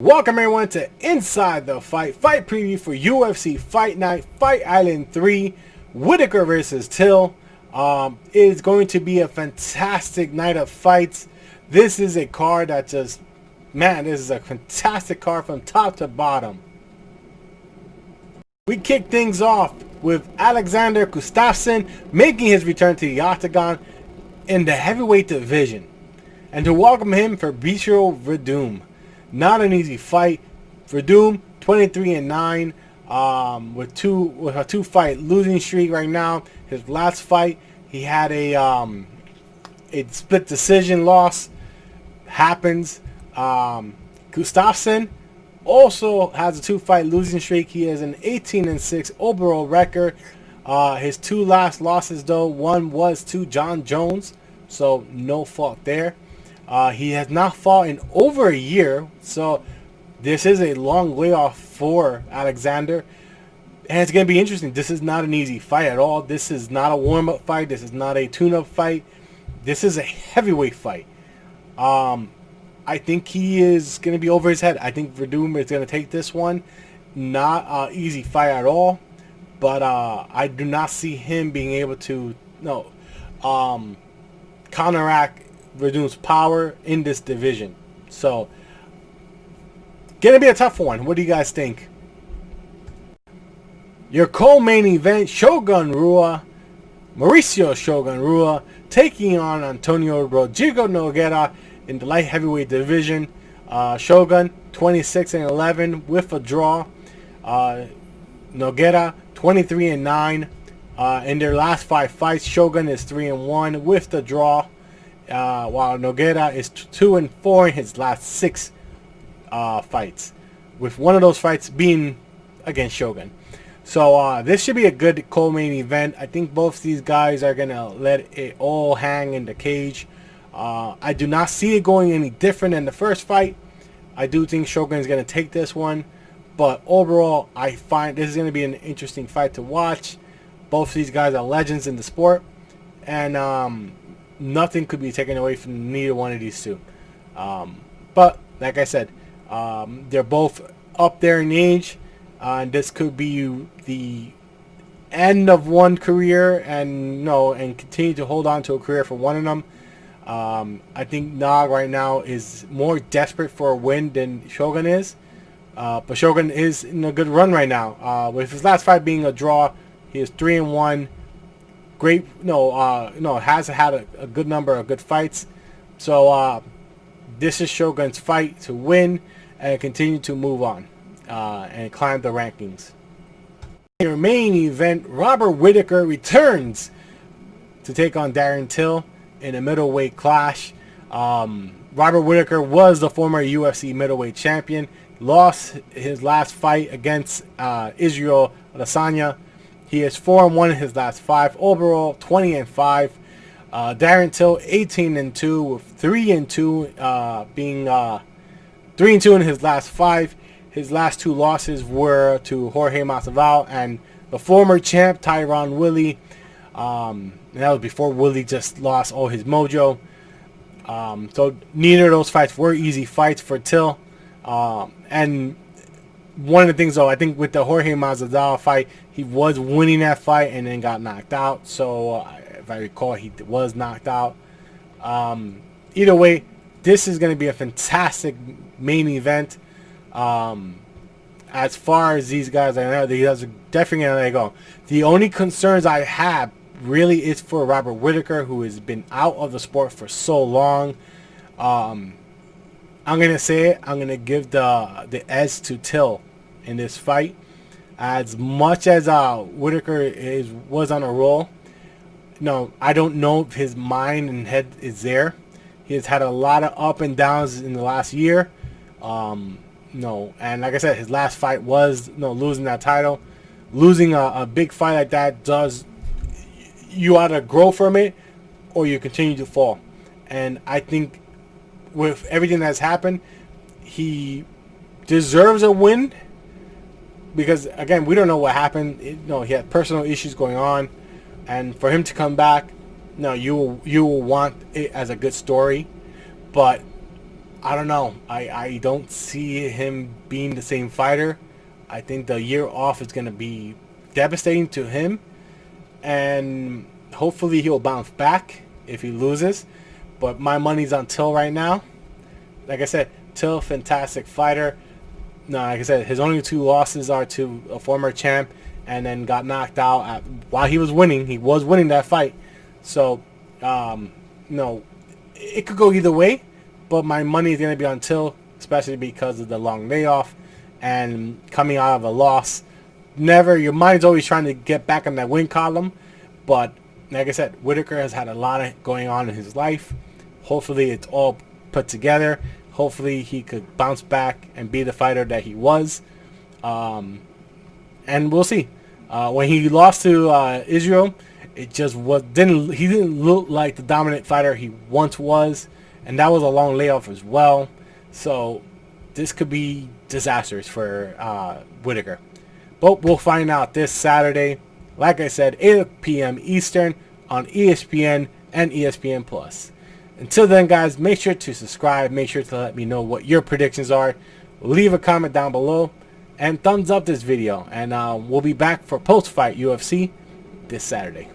Welcome everyone to Inside the Fight preview for UFC Fight Night, Fight Island 3, Whittaker versus Till. It is going to be a fantastic night of fights. This is a card that this is a fantastic card from top to bottom. We kick things off with Alexander Gustafsson making his return to the octagon in the heavyweight division. And to welcome him, Fabrício Werdum. Not an easy fight. Werdum 23-9 with a two-fight losing streak right now. His last fight, he had a split decision loss. Happens. Gustafsson also has a two-fight losing streak. He has an 18-6 overall record. His two last losses, though, one was to John Jones, so no fault there. He has not fought in over a year, so this is a long way off for Alexander. And it's going to be interesting. This is not an easy fight at all. This is not a warm-up fight. This is not a tune-up fight. This is a heavyweight fight. I think he is going to be over his head. I think Werdum is going to take this one. Not an easy fight at all, but I do not see him being able to counteract Werdum's power in this division. So, gonna be a tough one. What do you guys think? Your co-main event, Shogun Rua, Maurício Shogun Rua, taking on Antônio Rogério Nogueira in the light heavyweight division. Shogun 26-11 with a draw. Nogueira 23-9. In their last 5 fights, Shogun is 3-1 with the draw. While Nogueira is 2-4 in his last 6 fights, with one of those fights being against Shogun. So this should be a good co-main event. I think both these guys are gonna let it all hang in the cage. I do not see it going any different than the first fight. I do think Shogun is gonna take this one, but overall, I find this is gonna be an interesting fight to watch. Both these guys are legends in the sport, and nothing could be taken away from neither one of these two. But like I said, they're both up there in age, and this could be the end of one career, and continue to hold on to a career for one of them. I think Nog right now is more desperate for a win than Shogun is, but Shogun is in a good run right now. With his last fight being a draw, he is 3-1. Great, has had a good number of good fights. So this is Shogun's fight to win and continue to move on and climb the rankings. Your main event, Robert Whittaker returns to take on Darren Till in a middleweight clash. Robert Whittaker was the former UFC middleweight champion. Lost his last fight against Israel Adesanya. He is 4-1 in his last 5 overall, 20-5. Darren Till 18-2 with 3-2 being 3-2 in his last 5. His last 2 losses were to Jorge Masvidal and the former champ Tyron Willie. And that was before Willie just lost all his mojo. So neither of those fights were easy fights for Till. And one of the things, though, I think with the Jorge Masvidal fight, he was winning that fight and then got knocked out. So, if I recall, he was knocked out. Either way, this is going to be a fantastic main event. As far as these guys, I know these guys are definitely going to go. The only concerns I have really is for Robert Whittaker, who has been out of the sport for so long. I'm going to say it. I'm going to give the edge to Till in this fight. As much as Whittaker was on a roll, I don't know if his mind and head is there. He has had a lot of up and downs in the last year. And like I said, his last fight was losing that title. Losing a big fight like that does, you either grow from it or you continue to fall. And I think with everything that's happened, he deserves a win. Because, again, we don't know what happened. He had personal issues going on. And for him to come back, you will want it as a good story. But I don't know. I don't see him being the same fighter. I think the year off is going to be devastating to him. And hopefully he'll bounce back if he loses. But my money's on Till right now. Like I said, Till, fantastic fighter. No, like I said, his only 2 losses are to a former champ and then got knocked out while he was winning. He was winning that fight. So, no, it could go either way. But my money is going to be on Till, especially because of the long layoff and coming out of a loss. Your mind's always trying to get back on that win column. But like I said, Whittaker has had a lot of going on in his life. Hopefully it's all put together. Hopefully he could bounce back and be the fighter that he was. And we'll see. When he lost to Israel, it just he didn't look like the dominant fighter he once was. And that was a long layoff as well. So this could be disastrous for Whittaker. But we'll find out this Saturday. Like I said, 8 p.m. Eastern on ESPN and ESPN Plus. Until then, guys, make sure to subscribe. Make sure to let me know what your predictions are. Leave a comment down below. And thumbs up this video. And we'll be back for post-fight UFC this Saturday.